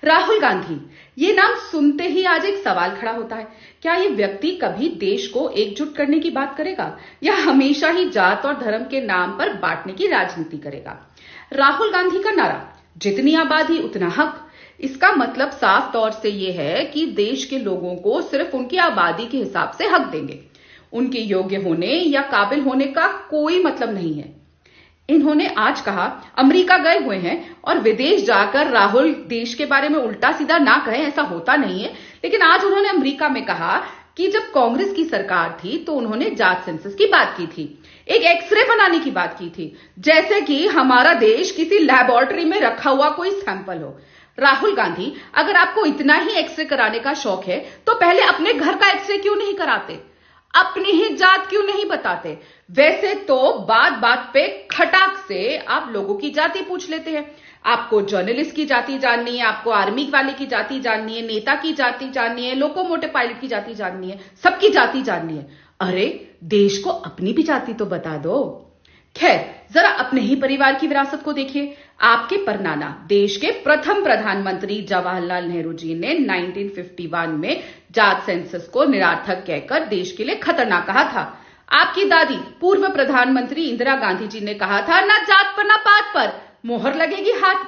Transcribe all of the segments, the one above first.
राहुल गांधी, ये नाम सुनते ही आज एक सवाल खड़ा होता है। क्या ये व्यक्ति कभी देश को एकजुट करने की बात करेगा या हमेशा ही जात और धर्म के नाम पर बांटने की राजनीति करेगा? राहुल गांधी का नारा, जितनी आबादी उतना हक, इसका मतलब साफ तौर से ये है कि देश के लोगों को सिर्फ उनकी आबादी के हिसाब से हक देंगे। उनके योग्य होने या काबिल होने का कोई मतलब नहीं है। इन्होंने आज कहा अमेरिका गए हुए हैं और विदेश जाकर राहुल देश के बारे में उल्टा सीधा ना कहें, ऐसा होता नहीं है। लेकिन आज उन्होंने अमेरिका में कहा कि जब कांग्रेस की सरकार थी तो उन्होंने जात सेंसस की बात की थी, एक एक्सरे बनाने की बात की थी, जैसे कि हमारा देश किसी लैबोरेटरी में रखा हुआ कोई सैंपल हो। राहुल गांधी, अगर आपको इतना ही एक्सरे कराने का शौक है तो पहले अपने घर का एक्सरे क्यों नहीं कराते? अपनी ही जात क्यों नहीं बताते? वैसे तो बात बात पे खटाक से आप लोगों की जाति पूछ लेते हैं। आपको जर्नलिस्ट की जाति जाननी है, आपको आर्मी वाले की जाति जाननी है, नेता की जाति जाननी है, लोकोमोटिव पायलट की जाति जाननी है, सबकी जाति जाननी है। अरे देश को अपनी भी जाति तो बता दो। खैर, जरा अपने ही परिवार की विरासत को देखिए। आपके परनाना देश के प्रथम प्रधानमंत्री जवाहरलाल नेहरू जी ने 1951 में जात सेंसस को निरर्थक कहकर देश के लिए खतरनाक कहा था। आपकी दादी पूर्व प्रधानमंत्री इंदिरा गांधी जी ने कहा था, ना जात पर ना पात पर, मोहर लगेगी हाथ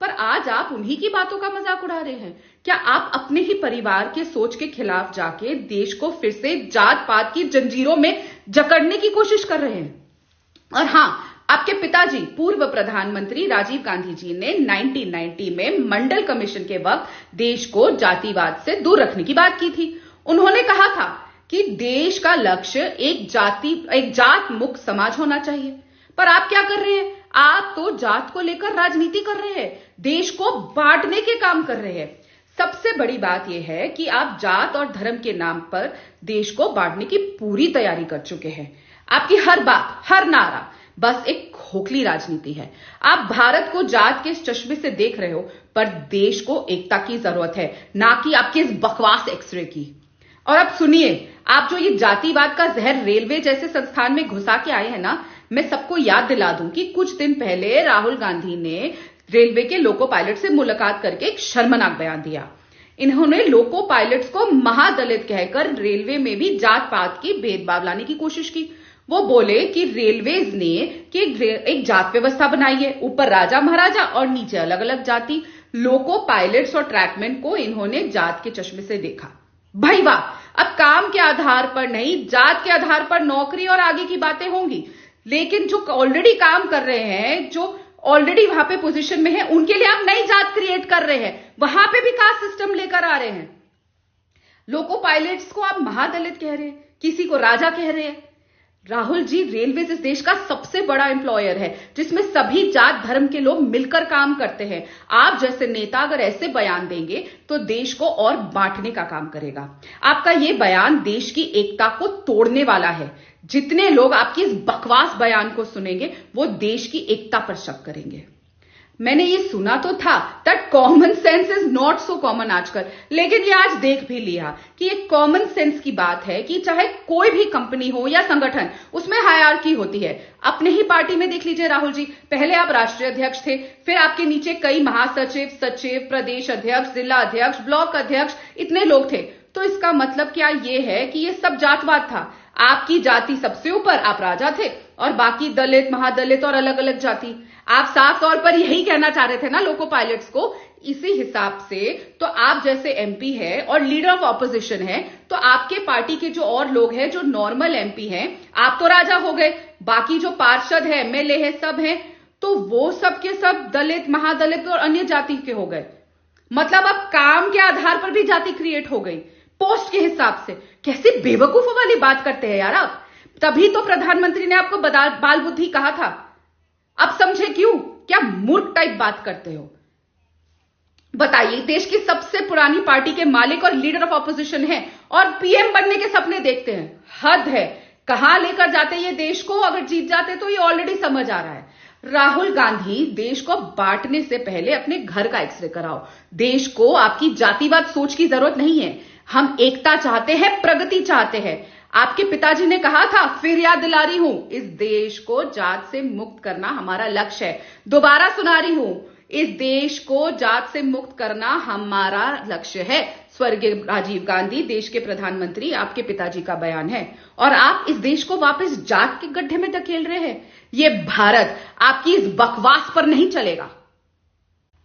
पर आज आप उन्हीं की बातों का मजाक उड़ा रहे हैं। क्या आप अपने ही परिवार के सोच के खिलाफ जाके देश को फिर से जात पात की जंजीरों में जकड़ने की कोशिश कर रहे हैं? और हां, आपके पिताजी पूर्व प्रधानमंत्री राजीव गांधी जी ने 1990 में मंडल कमीशन के वक्त देश को जातिवाद से दूर रखने की बात की थी। उन्होंने कहा था कि देश का लक्ष्य एक जात मुक्त समाज होना चाहिए। पर आप क्या कर रहे हैं? आप तो जात को लेकर राजनीति कर रहे हैं, देश को बांटने के काम कर रहे हैं। सबसे बड़ी बात यह है कि आप जात और धर्म के नाम पर देश को बांटने की पूरी तैयारी कर चुके हैं। आपकी हर बात, हर नारा बस एक खोखली राजनीति है। आप भारत को जात के इस चश्मे से देख रहे हो, पर देश को एकता की जरूरत है, ना कि आपके इस बकवास एक्सरे की। और अब सुनिए, आप जो ये जातिवाद का जहर रेलवे जैसे संस्थान में घुसा के आए हैं ना, मैं सबको याद दिला दूं कि कुछ दिन पहले राहुल गांधी ने रेलवे के लोको पायलट से मुलाकात करके एक शर्मनाक बयान दिया। इन्होंने लोको पायलट्स को महादलित कहकर रेलवे में भी जात पात की भेदभाव लाने की कोशिश की। वो बोले कि रेलवेज ने एक जात व्यवस्था बनाई है, ऊपर राजा महाराजा और नीचे अलग अलग जाति। लोको पायलट्स और ट्रैकमैन को इन्होंने जात के चश्मे से देखा। भाई वाह, अब काम के आधार पर नहीं, जात के आधार पर नौकरी और आगे की बातें होंगी। लेकिन जो ऑलरेडी काम कर रहे हैं, जो ऑलरेडी वहां पे पोजीशन में है, उनके लिए आप नई जात क्रिएट कर रहे हैं, वहां पे भी कास्ट सिस्टम लेकर आ रहे हैं। लोको पायलट्स को आप महादलित कह रहे हैं, किसी को राजा कह रहे हैं। राहुल जी, रेलवे इस देश का सबसे बड़ा एम्प्लॉयर है, जिसमें सभी जात धर्म के लोग मिलकर काम करते हैं। आप जैसे नेता अगर ऐसे बयान देंगे तो देश को और बांटने का काम करेगा। आपका ये बयान देश की एकता को तोड़ने वाला है। जितने लोग आपकी इस बकवास बयान को सुनेंगे वो देश की एकता पर शक करेंगे। मैंने ये सुना तो था that common sense is not so common आजकल, लेकिन ये आज देख भी लिया कि ये कॉमन सेंस की बात है कि चाहे कोई भी कंपनी हो या संगठन, उसमें हायरार्की होती है। अपने ही पार्टी में देख लीजिए राहुल जी, पहले आप राष्ट्रीय अध्यक्ष थे, फिर आपके नीचे कई महासचिव, सचिव, प्रदेश अध्यक्ष, जिला अध्यक्ष, ब्लॉक अध्यक्ष, इतने लोग थे। तो इसका मतलब क्या ये है कि ये सब जातवाद था? आपकी जाति सबसे ऊपर, आप राजा थे, और बाकी दलित, महादलित और अलग अलग जाति। आप साफ तौर पर यही कहना चाह रहे थे ना लोको पायलट्स को। इसी हिसाब से तो आप जैसे एमपी है और लीडर ऑफ ऑपोजिशन है, तो आपके पार्टी के जो और लोग हैं, जो नॉर्मल एमपी हैं, आप तो राजा हो गए, बाकी जो पार्षद है, एमएलए है, सब हैं, तो वो सब के सब दलित, महादलित और अन्य जाति के हो गए। मतलब अब काम के आधार पर भी जाति क्रिएट हो गई, पोस्ट के हिसाब से। कैसी बेवकूफों वाली बात करते हैं यार आप। तभी तो प्रधानमंत्री ने आपको बाल बुद्धि कहा था। अब समझे क्यों? क्या मूर्ख टाइप बात करते हो? बताइए, देश की सबसे पुरानी पार्टी के मालिक और लीडर ऑफ ऑपोजिशन हैं और पीएम बनने के सपने देखते हैं। हद है, कहां लेकर जाते ये देश को? अगर जीत जाते तो ये ऑलरेडी समझ आ रहा है। राहुल गांधी, देश को बांटने से पहले अपने घर का एक्सरे कराओ। देश को आपकी जातिवाद सोच की जरूरत नहीं है। हम एकता चाहते हैं, प्रगति चाहते हैं। आपके पिताजी ने कहा था, फिर याद दिला रही हूं, इस देश को जात से मुक्त करना हमारा लक्ष्य है। दोबारा सुना रही हूं, इस देश को जात से मुक्त करना हमारा लक्ष्य है। स्वर्गीय राजीव गांधी देश के प्रधानमंत्री आपके पिताजी का बयान है और आप इस देश को वापस जात के गड्ढे में धकेल रहे हैं। ये भारत आपकी इस बकवास पर नहीं चलेगा।